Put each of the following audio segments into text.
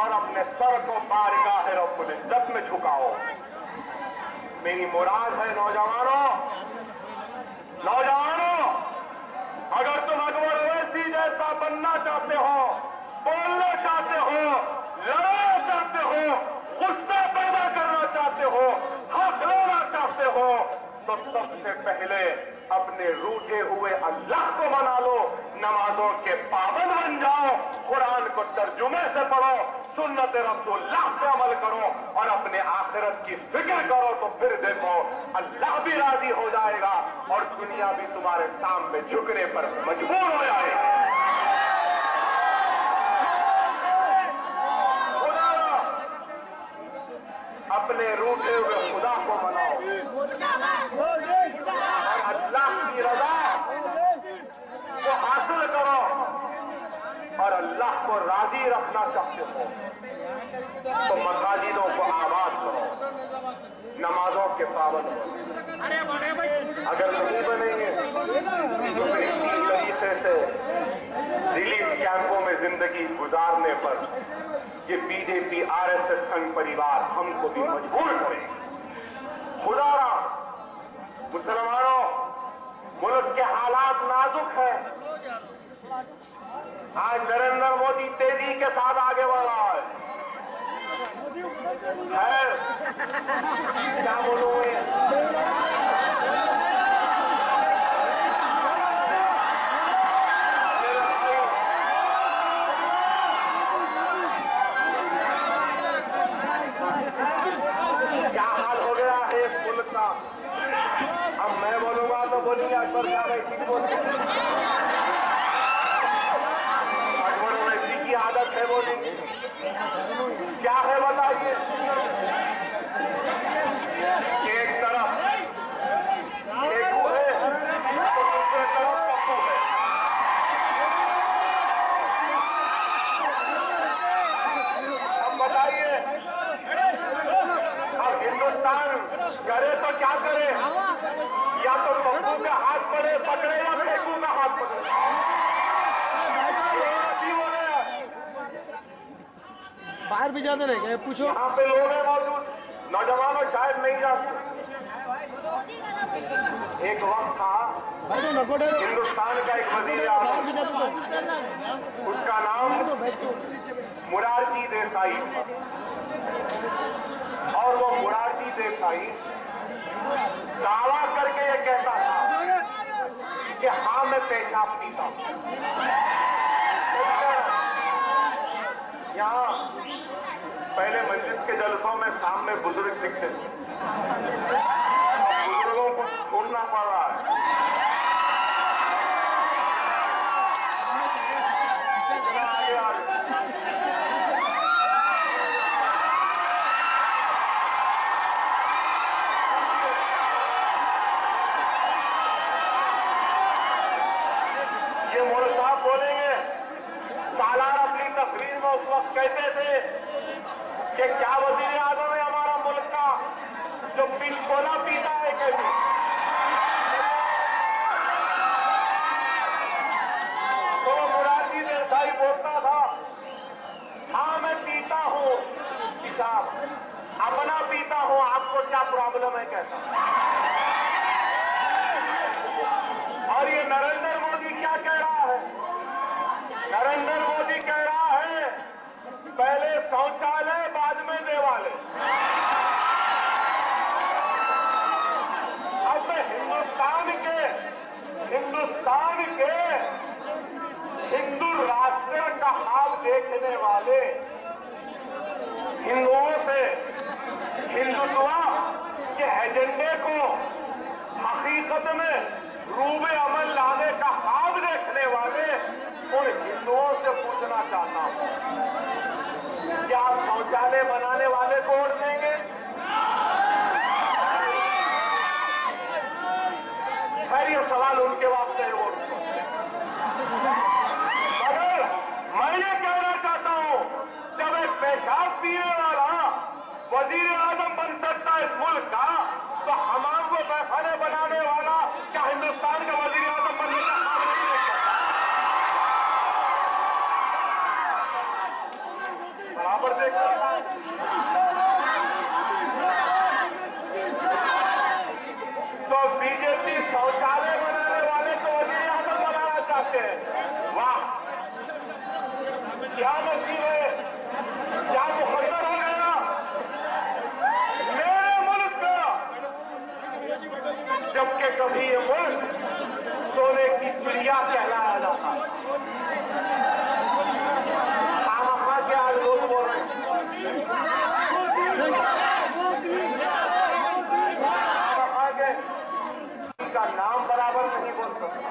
और अपने सर को बारगाह रब्बुल इज्जत में झुकाओ। मेरी मुराद है नौजवानों, अगर तुम अकबर ओवैसी जैसा बनना चाहते हो, बोलना चाहते हो, लड़ना चाहते हो, गुस्सा पैदा करना चाहते हो, हक लेना चाहते हो, तो सबसे पहले अपने रूठे हुए अल्लाह को मना लो, नमाजों के पाबंद बन जाओ, कुरान को तर्जुमे से पढ़ो, सुन्नत रसूलुल्लाह पे अमल करो और अपने आखिरत की फिक्र करो। तो फिर देखो अल्लाह भी राजी हो जाएगा और दुनिया भी तुम्हारे सामने झुकने पर मजबूर हो जाएगी। अपने रूठे हुए खुदा को मनाओ और अल्लाह की रज़ा को हासिल करो और अल्लाह को राजी रखना चाहते हो तो मसाजिदों को आबाद करो, नमाजों के पाबंद बनो। अगर नहीं बनेंगे तो फिर इसी तरीके से रिलीफ कैंपों में जिंदगी गुजारने पर ये बीजेपी आरएसएस संघ परिवार हमको भी मजबूर करेगी। खुदारा मुसलमानों, मुल्क के हालात नाजुक है। आज नरेंद्र मोदी तेजी के साथ आगे बढ़ रहा है। क्या बोलूंगे, अब मैं बोलूंगा तो बोलिए अकबर साहब ऐसी बोलते हैं, अकबर वैसी की आदत है बोलेंगे। क्या है बताइए, एक तरफ केकू है तो दूसरे तरफ पप्पू है। अब बताइए, अब हिंदुस्तान करे तो क्या करे, या तो पप्पू का हाथ पकड़े या केकू का हाथ पकड़े। बाहर भी जाते रहे क्या, पूछो। यहाँ पे लोग हैं मौजूद, नौजवानों शायद नहीं जाते। एक वक्त था हिंदुस्तान का एक वजीर आज़म, उसका नाम मोरारजी देसाई और वो मोरारजी देसाई दावा करके ये कहता था कि हाँ मैं पेशाब पीता हूं। यहाँ पहले मस्जिद के जलसों में सामने बुजुर्ग दिखते थे, बुजुर्गों को छोड़ना पड़ रहा है। ये मोदी साहब बोलेंगे, सालार अपनी तकरीर में उस वक्त कहते थे कि क्या वजीर आजम है हमारा मुल्क का जो पिस्कोला पीता है कभी। तो मोरारजी देसाई बोलता था, हाँ मैं पीता हूँ साहब, अपना पीता हूँ, आपको क्या प्रॉब्लम है कहता। और ये नरेंद्र मोदी क्या कह रहा है, नरेंद्र मोदी कह रहा है पहले शौचालय बाद में देवालय। अब हिंदुस्तान के हिंदू राष्ट्र का हाल देखने वाले हिंदुओं से हिंदुत्व के एजेंडे को हकीकत में रूबे अमल लाने का ख्वाब देखने वाले उन हिंदुओं से पूछना चाहता हूं, क्या आप शौचालय बनाने वाले को वोट देंगे? खैर ये सवाल उनके वास्ते है वोट। मगर मैं ये कहना चाहता हूं, जब एक पेशाब पीने वाला वजीर आजम बन सकता है इस मुल्क का, तो हमाम को पैखाने बनाने वाला क्या हिंदुस्तान का वजीर आजम बनने का ख्वाब नहीं देखता? बराबर देख सकता है। तो बीजेपी शौचालय बनाने वाले को वजीर आजम बनाना चाहते हैं। वाह, क्या नसीब है, क्या मुकद्दर हो गया मेरे मुल्क का। जबकि कभी ये मुल्क सोने की चिड़िया कहलाया जाता है। खामखा के आज लोग बोल रहे हैं, खामखा के का नाम बराबर नहीं बोल सकता।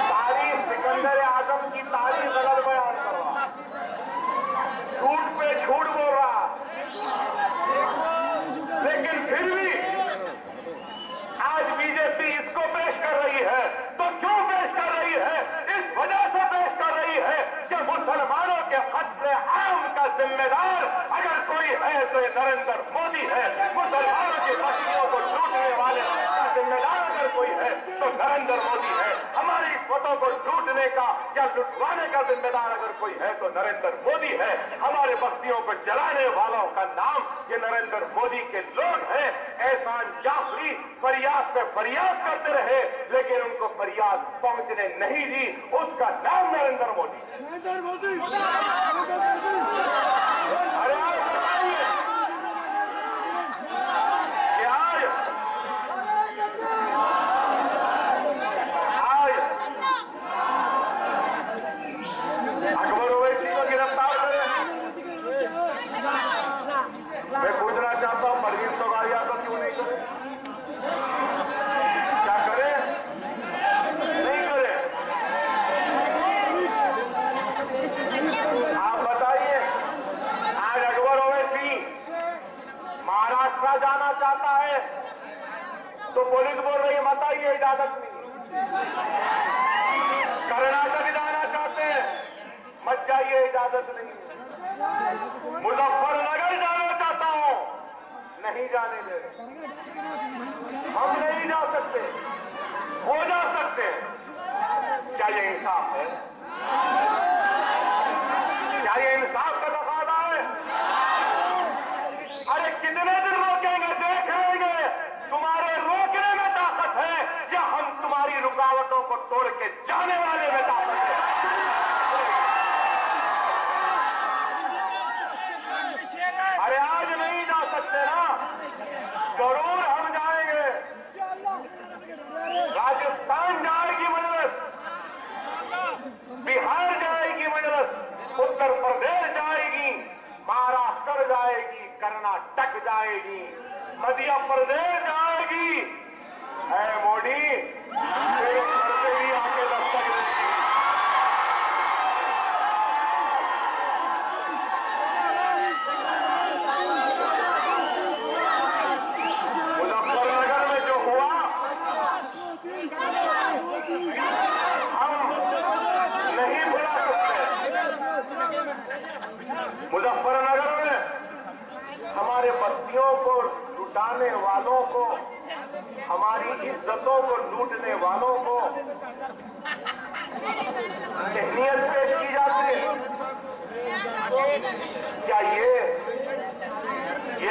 तारीख सिकंदर आजम की तारीख गलत बयान कर रहा, झूठ पे झूठ बोल रहा, लेकिन फिर भी आज बीजेपी इसको पेश कर रही है। तो क्यों पेश कर रही है? इस वजह से पेश कर रही है कि मुसलमानों के खतरे आम का जिम्मेदार अगर कोई है तो ये नरेंद्र मोदी है। मुसलमानों की बस्तियों को लूटने वाले का जिम्मेदार अगर कोई है तो नरेंद्र मोदी है। हमारी इस्मतों को लूटने का या लुटवाने का जिम्मेदार अगर कोई है तो नरेंद्र मोदी है। हमारे बस्तियों को जलाने वालों का नाम ये नरेंद्र मोदी के लोग हैं। एहसान जाफरी फरियाद पे फरियाद करते रहे लेकिन उनको फरियाद पहुंचने नहीं दी, उसका नाम नरेंद्र मोदी। अरे आप बताइए कि आज अकबर ओवैसी को गिरफ्तार करें। मैं पूछना चाहता हूं परवीन तोगाड़िया को क्यों नहीं करे? क्या करे? नहीं करे? आप बताइए। आज अकबर ओवैसी महाराष्ट्र जाना चाहता है तो पुलिस बोल रही है मत आइए, इजाजत नहीं। कर्नाटक जाना चाहते हैं, मत जाइए, इजाजत नहीं। मुजफ्फरनगर जाना चाहता हूं, नहीं जाने दे रहे। हम नहीं जा सकते, वो जा सकते हैं। क्या ये इंसाफ है? क्या ये इंसाफ का तकादा है? अरे कितने दिन रोकेंगे? देख लेंगे तुम्हारे रोकने में ताकत है या हम तुम्हारी रुकावटों को तोड़ के जाने वाले में ताकत है। अरे आज नहीं जा सकते ना, जरूर हम जाएंगे। राजस्थान जाएगी मजलिस, बिहार जाएगी मजलिस, उत्तर प्रदेश जाएगी, महाराष्ट्र जाएगी, कर्नाटक जाएगी, मध्य प्रदेश जाएगी। ऐ मोदी तेरे घर से भी आके दस्तक देगी। मुजफ्फरनगर में जो हुआ हम नहीं भुला सकते। मुजफ्फरनगर में हमारे बस्तियों को लुटाने वालों को, हमारी इज्जतों को लूटने वालों को तहनीयत पेश की जाती है। क्या ये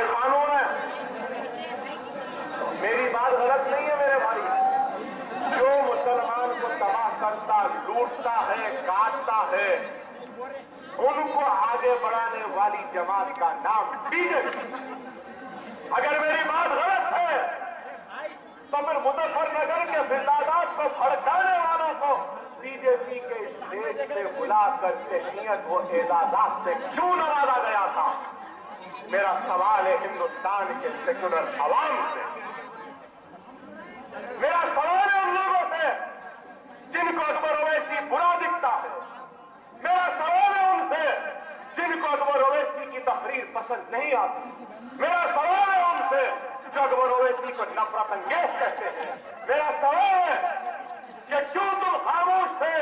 कानून है? मेरी बात गलत नहीं है मेरे भाई। जो मुसलमान को तबाह करता, लूटता है, काटता है, उनको आगे बढ़ाने वाली जमात का नाम बीजेपी। अगर मेरी बात गलत है तो फिर मुजफ्फरनगर के फिजादात को भड़काने वालों को बीजेपी के स्टेज पे बुलाकर तहनीयत व एजाजात से क्यों नवाजा गया था? मेरा सवाल है हिंदुस्तान के सेक्युलर अवाम से, मेरा सवाल है उन लोगों से जिनको अकबर ओवैसी बुरा दिखता है। मेरा सवाल है उनसे जिनको अकबर ओवैसी की तहरीर पसंद नहीं आती। मेरा सवाल है उनसे जो अकबर ओवैसी को नफरत अंगेज कहते हैं। मेरा सवाल है कि क्यों तुम खामोश थे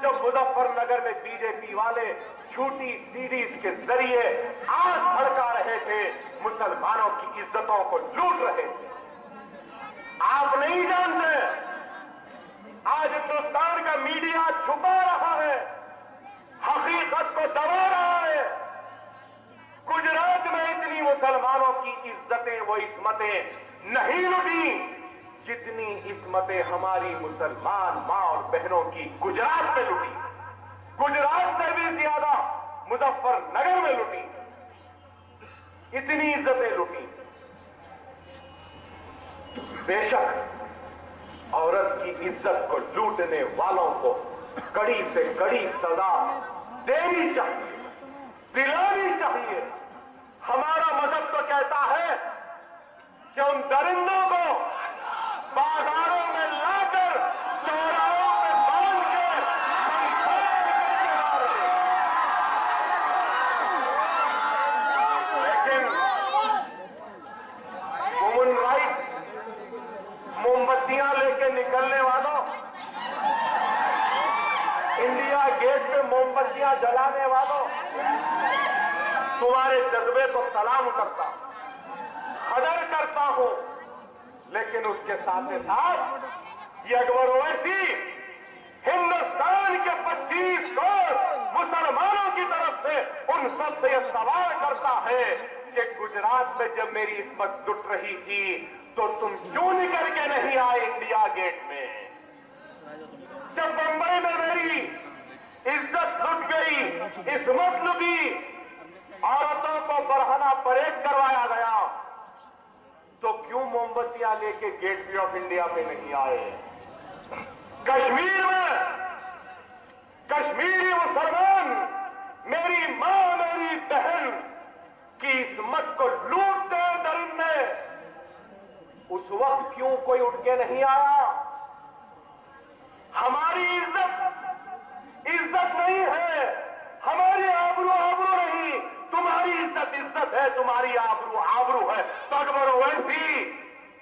जब मुजफ्फरनगर में बीजेपी वाले झूठी सीरीज के जरिए आग भड़का रहे थे, मुसलमानों की इज्जतों को लूट रहे थे। आप नहीं जानते, आज हिंदुस्तान का मीडिया छुपा रहा है। हकीकत को दबा रहा है। गुजरात में इतनी मुसलमानों की इज्जतें व इस्मतें नहीं लुटी जितनी इस्मतें हमारी मुसलमान मां और बहनों की गुजरात में लुटी। गुजरात से भी ज्यादा मुजफ्फरनगर में लुटी, इतनी इज्जतें लुटी। बेशक औरत की इज्जत को लूटने वालों को कड़ी से कड़ी सजा देनी चाहिए, दिलानी चाहिए। हमारा मजहब तो कहता है कि उन दरिंदों को बाजारों में लाकर चौराहों में बांध के लेकिन ह्यूमन राइट मोमबत्तियां लेके निकलने वालों, इंडिया गेट पे मोमबत्तियां जलाने वालों, तुम्हारे जज्बे को सलाम करता, कदर करता हूं, लेकिन उसके साथ साथ ये अकबर ओवैसी हिंदुस्तान के 25 करोड़ मुसलमानों की तरफ से उन सब से यह सवाल करता है कि गुजरात में जब मेरी इस्मत लुट रही थी तो तुम क्यों निकल के नहीं आए इंडिया गेट में? जब बंबई में मेरी इज्जत लुट गई, इस्मत लुटी, औरतों को बरहना परेड करवाया गया, तो क्यों मोमबत्तियां लेके गेट वे ऑफ इंडिया पे नहीं आए? कश्मीर में कश्मीरी मुसलमान मेरी मां मेरी बहन की इस्मत को लूटते दरिंदे, उस वक्त क्यों कोई उठ के नहीं आया? हमारी इज्जत नहीं है, हमारी आबरू आबरू नहीं, तुम्हारी इज्जत है, तुम्हारी आबरू आबरू है। तो अकबर ओवैसी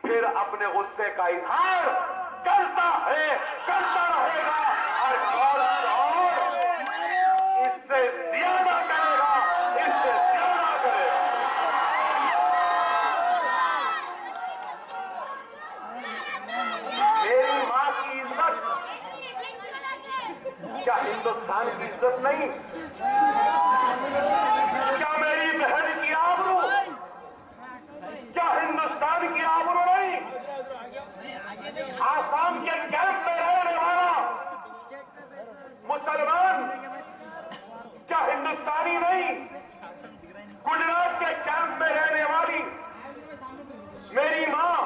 फिर अपने गुस्से का इजहार करता है, करता रहेगा और इससे ज्यादा करेगा, इससे ज्यादा करेगा। मेरी मां की इज्जत क्या हिंदुस्तान की इज्जत नहीं? क्या मेरी बहन की आबरू क्या हिंदुस्तान की आबरू नहीं? आसाम के कैंप में रहने वाला मुसलमान क्या हिंदुस्तानी नहीं? गुजरात के कैंप में रहने वाली मेरी मां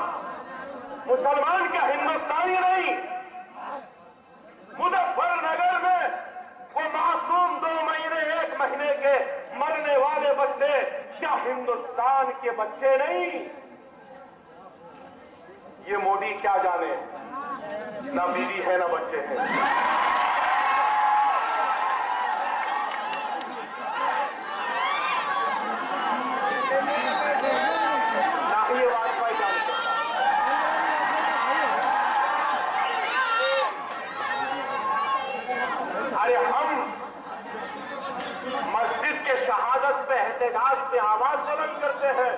मुसलमान क्या हिंदुस्तानी नहीं? मुजफ्फरनगर में वो मासूम 2 महीने 1 महीने के मरने वाले बच्चे क्या हिंदुस्तान के बच्चे नहीं? ये मोदी क्या जाने, ना बीवी है ना बच्चे हैं। ना ही ये वाजपेयी जानते। अरे हम मस्जिद के शहादत पे एहतजाज पे आवाज बुलंद करते हैं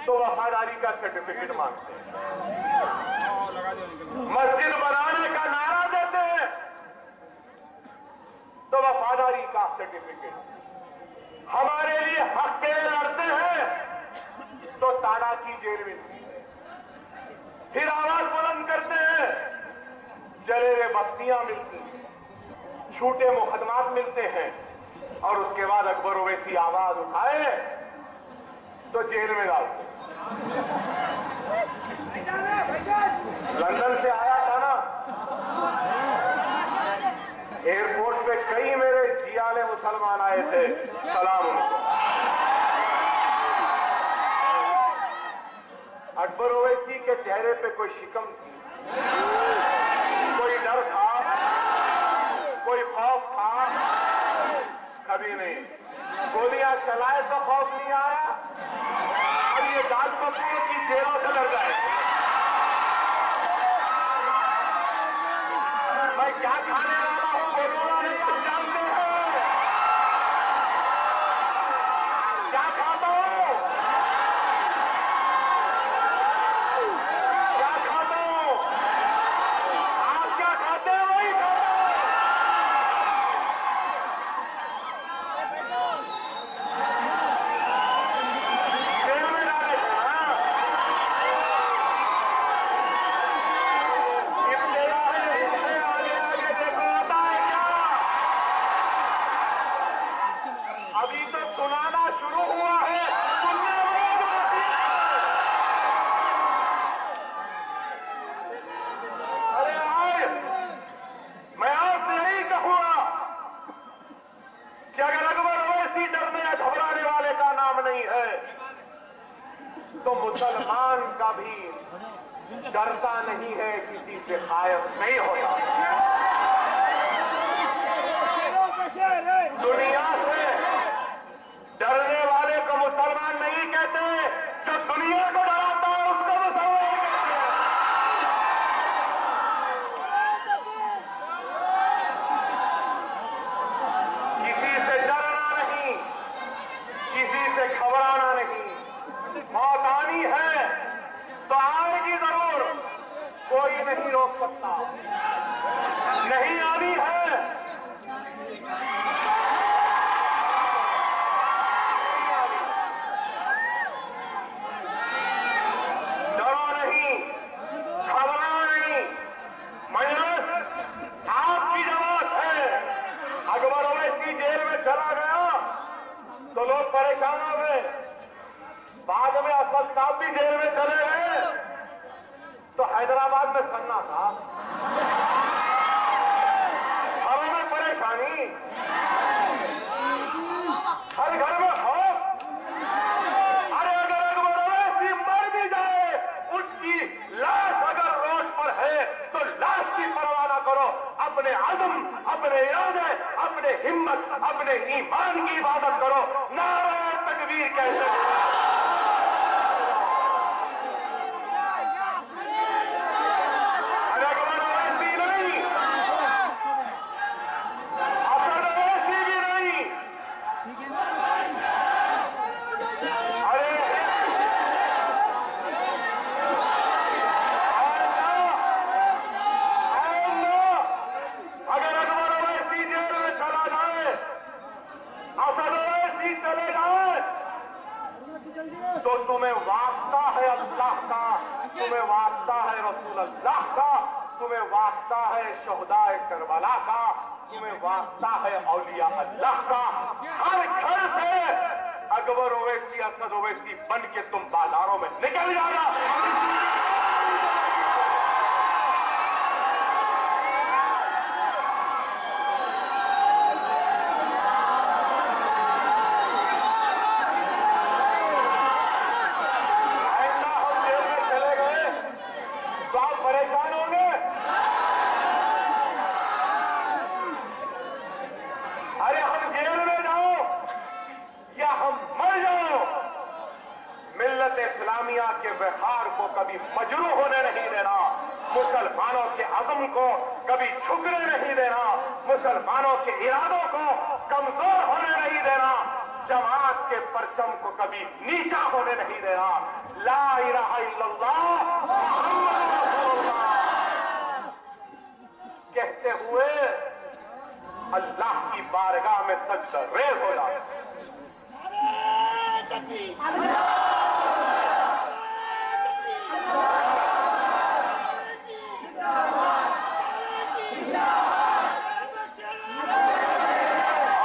तो वफादारी का सर्टिफिकेट मांगते हैं। मस्जिद बनाने का नारा देते हैं तो वफादारी का सर्टिफिकेट। हमारे लिए हक के लिए लड़ते हैं तो ताड़ा की जेल मिलती है। फिर आवाज बुलंद करते हैं, जले हुए बस्तियां मिलती हैं, छूटे मुकदमात मिलते हैं, और उसके बाद अकबर ओवैसी आवाज उठाए तो जेल में डालते। लंदन से आया था ना, एयरपोर्ट पे कई मेरे जियाले मुसलमान आए थे, सलाम उनको। अकबर ओवैसी के चेहरे पे कोई शिकम थी, कोई डर था, कोई खौफ था? कभी नहीं। गोलियां चलाए तो खौफ नहीं आया, और ये दाल पकड़ों की जेलों से लड़ जाए। मैं क्या खाने वाला हूं बोलूंगा नहीं, आप जानते हैं क्या खाता हूं, क्या खाता हूं। आप क्या खाते हैं वही खाता हूं। सुनाना शुरू हुआ है, सुनने वाले बाकी है। अरे आज मैं आपसे यही कहूंगा कि अगर अकबर ओवैसी डरने या घबराने वाले का नाम नहीं है तो मुसलमान का भी डरता नहीं है, किसी से खायफ नहीं होता। दुनिया से डरने वाले को मुसलमान नहीं कहते, जो दुनिया को डराता है उसको मुसलमान कहते हैं। किसी से डरना नहीं, किसी से घबराना नहीं। मौत आनी है तो आएगी जरूर, कोई नहीं रोक सकता। नहीं आनी है तो लोग परेशान हो गए। बाद में असद साहब भी जेल में चले गए तो हैदराबाद में सन्ना था, घरों में परेशानी, हर घर में खौफ। अरे अगर अकबर ओवैसी मर भी जाए, उसकी लाश अगर रोड पर है तो लाश की परवाह ना करो, अपने अज़्म, अपने इरादे, अपने हिम्मत, अपने ईमान की इबादत करो। नारे तकबीर कहते हैं। अरे अकबर ओवैसी नहीं, असद ओवैसी भी नहीं। अरे अगर अकबर ओवैसी जेल में चला जाए, असद ओवैसी चले जाए तो तुम्हें वास्ता है अल्लाह का, तुम्हें वास्ता है रसूल अल्लाह का, तुम्हें वास्ता है शोहदाए करबला का, तुम्हें वास्ता है औलिया अल्लाह का। हर घर से अकबर ओवैसी, असद ओवैसी बन के तुम बाजारों में निकल जाना। परेशान होंगे। अरे हम जेल में जाओ या हम मर जाओ, मिल्लत इस्लामिया के वक़ार को कभी मजरू होने नहीं देना, मुसलमानों के अज़्म को कभी झुकने नहीं देना, मुसलमानों के इरादों को कमजोर होने नहीं देना, जमात के परचम को कभी नीचा होने नहीं देना। ला इलाहा इल्लल्लाह मुहम्मद रसूलुल्लाह कहते हुए अल्लाह की बारगाह में सजदा रेज़ हो जाए।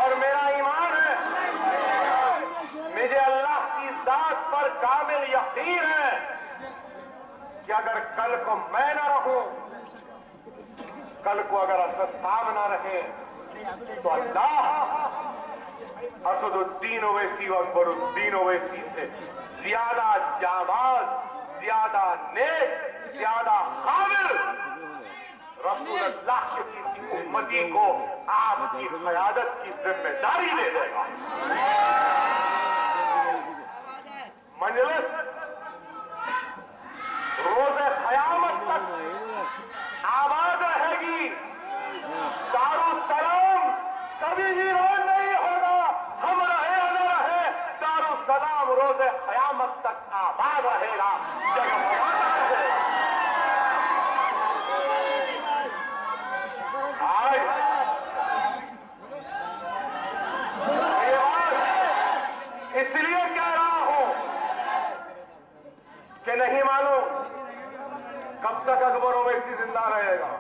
और मेरा ईमान है, मुझे अल्लाह की जात पर कामिल यकीन है कि अगर कल को मैं ना रहूं, कल को अगर असद साहब ना रहे तो अल्लाह असदुद्दीन ओवैसी और अकबरुद्दीन ओवैसी से ज्यादा जाबाज, ज्यादा नेक, ज्यादा काबिल रसूल अल्लाह के किसी उम्मती को आपकी क़यादत की जिम्मेदारी दे देगा। मजलिस रोज़े क़यामत तक आबाद रहेगी। दारुस्सलाम कभी भी रोज नहीं होगा, हम रहे या न रहे, दारुस्सलाम रोज़े क़यामत तक आबाद रहेगा, जगमगाता रहेगा। आज ये बात इसलिए कह रहा हूं कि नहीं मालूम कब तक अकबर ओवैसी जिंदा रहेगा।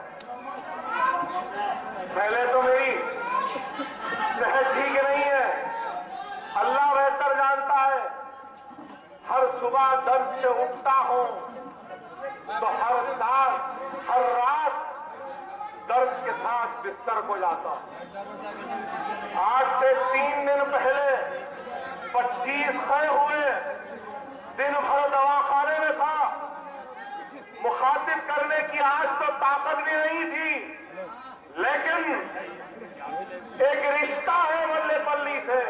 पहले तो मेरी सेहत ठीक नहीं है, अल्लाह सुबह दर्द से उठता हूं तो हर साल हर रात दर्द के साथ बिस्तर को जाता हूं। आज से 3 दिन पहले 25 खड़े हुए, दिन भर दवाखाने में था, मुखातिब करने की आज तो ताकत भी नहीं थी, लेकिन एक रिश्ता है मल्लेपल्ली से,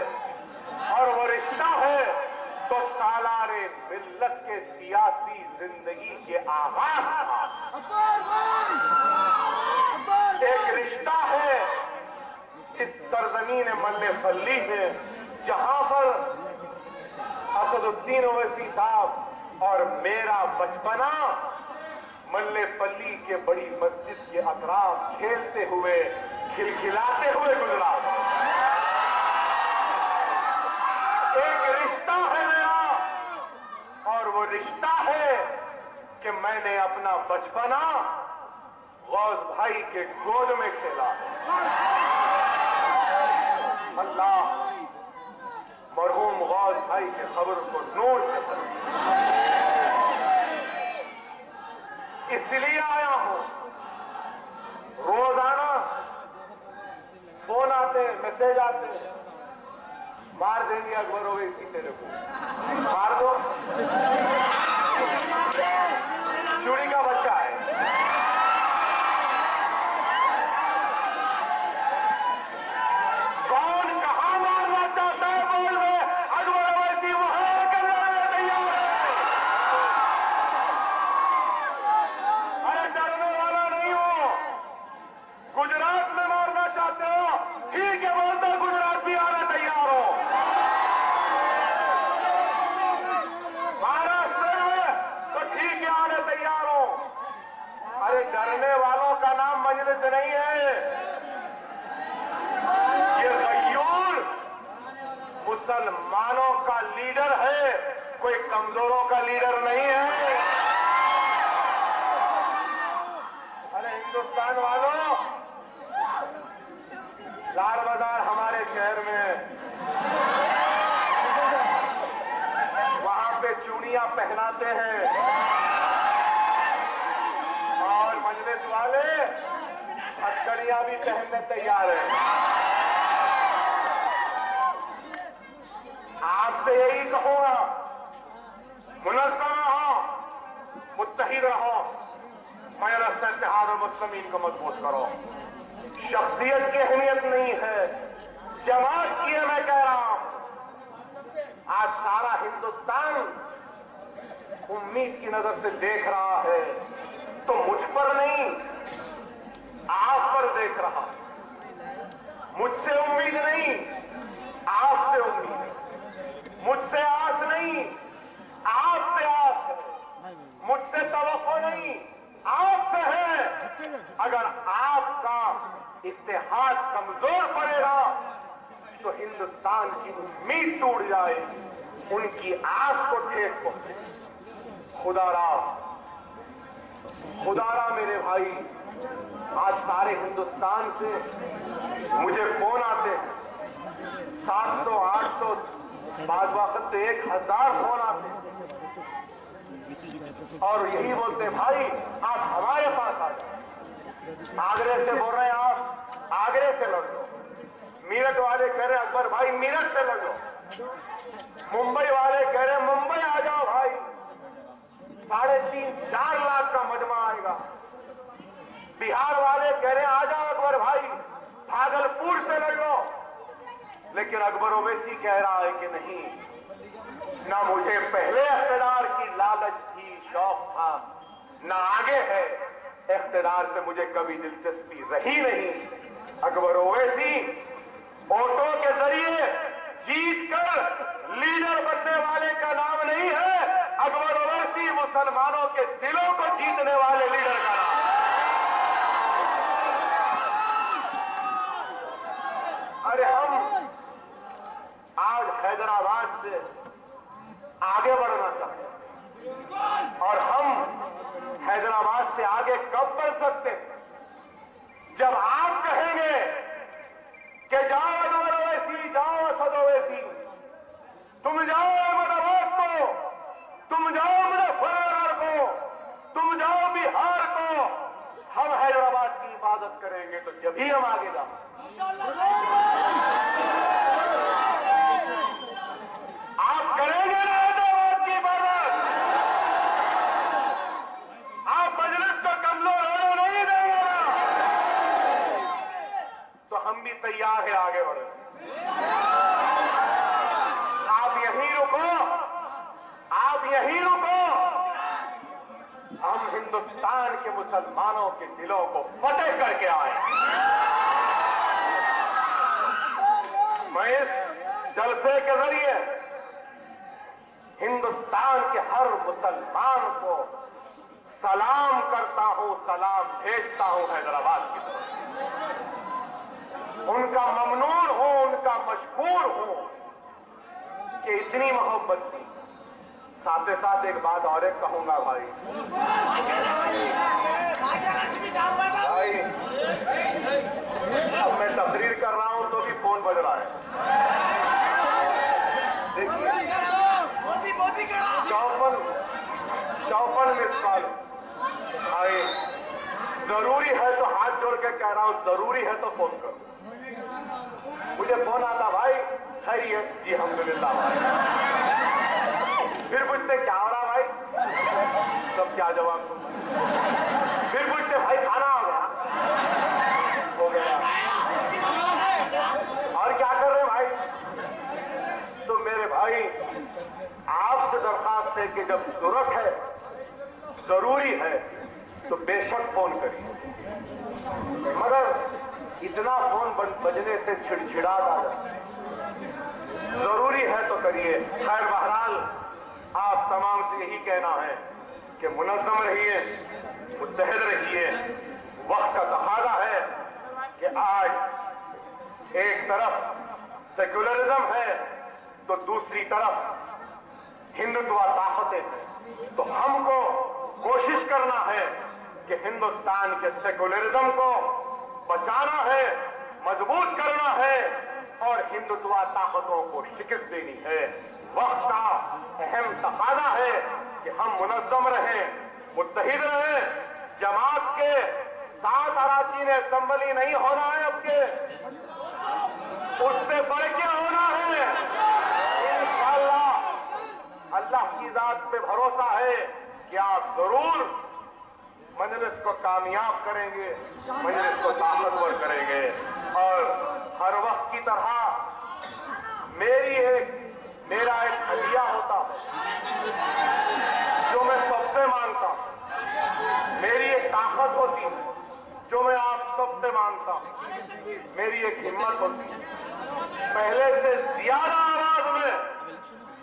और वो रिश्ता है तो सालारे मिल्लत के सियासी जिंदगी के आगाज का एक रिश्ता है इस सरजमीन मल्लेपल्ली में, जहां पर असदुद्दीन ओवैसी साहब और मेरा बचपना मल्लेपल्ली के बड़ी मस्जिद के अतराफ खेलते हुए खिलखिलाते हुए गुजरा। एक रिश्ता है मेरा, और वो रिश्ता है कि मैंने अपना बचपना गौस भाई के गोद में खेला। अल्लाह मरहूम गौस भाई के खबर को नूर से सलाम। इसलिए आया हूं, रोजाना फोन आते, मैसेज आते, मार देंगे अकबर ओवैसी तेरे को, मार दो, चूड़ी का बच्चा है। कौन कहां मारना चाहता है बोल रहे, अकबर ओवैसी वहां करने में तैयार है। अरे डरने वाला नहीं हो, गुजरात में मारना चाहते हो, ठीक है, बोलते गुजरात भी आने तैयार हो। महाराष्ट्र में तो ठीक है, आने तैयार हो। अरे डरने वालों का नाम मजलिस नहीं है, ये गयूर मुसलमानों का लीडर है, कोई कमजोरों का लीडर नहीं है। अरे हिंदुस्तान वालों, लाल बाजार हमारे शहर में, वहां पे चूड़ियां पहनाते हैं, और मजलिस वाले हथकड़ियां भी पहनने तैयार हैं। आपसे यही कहूंगा, मुनज़्ज़म रहो, मुत्तहिद रहो, मजलिस इत्तेहाद मुस्लिमीन को मजबूत करो। शख्सियत की अहमियत नहीं है, जमात की है। मैं कह रहा हूं, आज सारा हिंदुस्तान उम्मीद की नजर से देख रहा है, तो मुझ पर नहीं, आप पर देख रहा। मुझसे उम्मीद नहीं, आपसे उम्मीद है। मुझसे आस नहीं, आपसे आस है। मुझसे तवक्को नहीं, आपसे है। अगर आपका इत्तेहाद कमजोर पड़ेगा तो हिंदुस्तान की उम्मीद टूट जाए, उनकी आस को ठेस पहुंचे। खुदारा मेरे भाई, आज सारे हिंदुस्तान से मुझे फोन आते हैं, 700, 800, बाद वक्त तो 1000 फोन आते हैं, और यही बोलते हैं, भाई आप हमारे पास आ जाओ। आगरे से बोल रहे हैं, आप आगरे से लड़ लो। मीरठ वाले कह रहे अकबर भाई मीरठ से लड़ लो। मुंबई वाले कह रहे मुंबई आ जाओ भाई, 3.5-4 लाख का मजमा आएगा। बिहार वाले कह रहे आ जाओ अकबर भाई, भागलपुर से लड़ लो। लेकिन अकबर ओवैसी कह रहा है कि नहीं, ना मुझे पहले इख्तिदार की लालच थी, शौक था, ना आगे है। इख्तिदार से मुझे कभी दिलचस्पी रही नहीं। अकबर ओवैसी वोटों के जरिए जीत कर लीडर बनने वाले का नाम नहीं है, अकबर ओवैसी मुसलमानों के दिलों को जीतने वाले लीडर का नाम है। अरे हम आज हैदराबाद से आगे बढ़ना चाहते हैं, और हम हैदराबाद से आगे कब बढ़ सकते हैं? जब आप कहेंगे कि जाओ अकबर ओवैसी, जाओ असद ओवैसी, तुम जाओ अहमदाबाद को, तुम के मुसलमानों के दिलों को फतेह करके आए। मैं इस जलसे के जरिए हिंदुस्तान के हर मुसलमान को सलाम करता हूं, सलाम भेजता हूं हैदराबाद की तरफ। उनका ममनून हूं, उनका मशकूर हूं कि इतनी मोहब्बत दी। साथ ही साथ एक बात और एक कहूंगा भाई, अब मैं तकरीर कर रहा हूं तो भी फोन बज रहा है। देखिए 54 मिस कॉल भाई, जरूरी है तो हाथ जोड़ के कह रहा हूं, जरूरी है तो फोन करो। मुझे फोन आता भाई खैरियत जी, अल्हम्दुलिल्लाह भाई। फिर पूछते क्या हो रहा भाई, तब क्या जवाब दूं? फिर पूछते भाई खाना हो गया? हो गया। और क्या कर रहे भाई? तो मेरे भाई आपसे दरखास्त है कि जब जरूरत है, जरूरी है तो बेशक फोन करिए, मगर इतना फोन बजने से छिड़छिड़ाहट आ जाता है। जरूरी है तो करिए। खैर बहरहाल आप तमाम से यही कहना है कि मुनज़्ज़म रहिए, मुत्तहिद रहिए। वक्त का तकाज़ा है कि आज एक तरफ सेक्युलरिज्म है तो दूसरी तरफ हिंदुत्व ताकतें हैं। तो हमको कोशिश करना है कि हिंदुस्तान के सेक्युलरिज्म को बचाना है, मजबूत करना है और हिंदुत्व ताकतों को शिकस्त देनी है। वक्त का अहम तकाज़ा है कि हम मुनज़्ज़म रहें, मुत्तहिद रहें। जमात के 7 अराकीन असेंबली नहीं होना है, अब के उससे बढ़ के होना है इंशाअल्लाह। अल्लाह की जात पे भरोसा है कि आप जरूर मजलिस को कामयाब करेंगे, मजलिस को ताकतवर करेंगे। और हर वक्त की तरह मेरा एक हदिया होता है जो मैं सबसे मांगता हूं। मेरी एक ताकत होती है जो मैं आप सबसे मांगता हूं। मेरी एक हिम्मत होती है, पहले से ज्यादा आवाज में,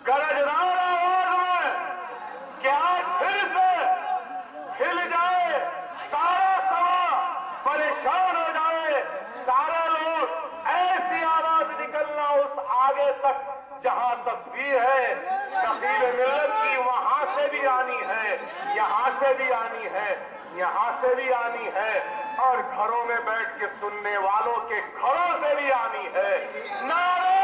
गरजदार आवाज में, कि आज फिर से हिल जाए सारा समा, परेशान हो जाए सारे लोग। ऐसी आवाज निकलना उस आगे तक जहां तस्वीर है नकीब मिल्लत की, वहां से भी आनी है, यहां से भी आनी है, यहां से भी आनी है, और घरों में बैठ के सुनने वालों के घरों से भी आनी है। नारे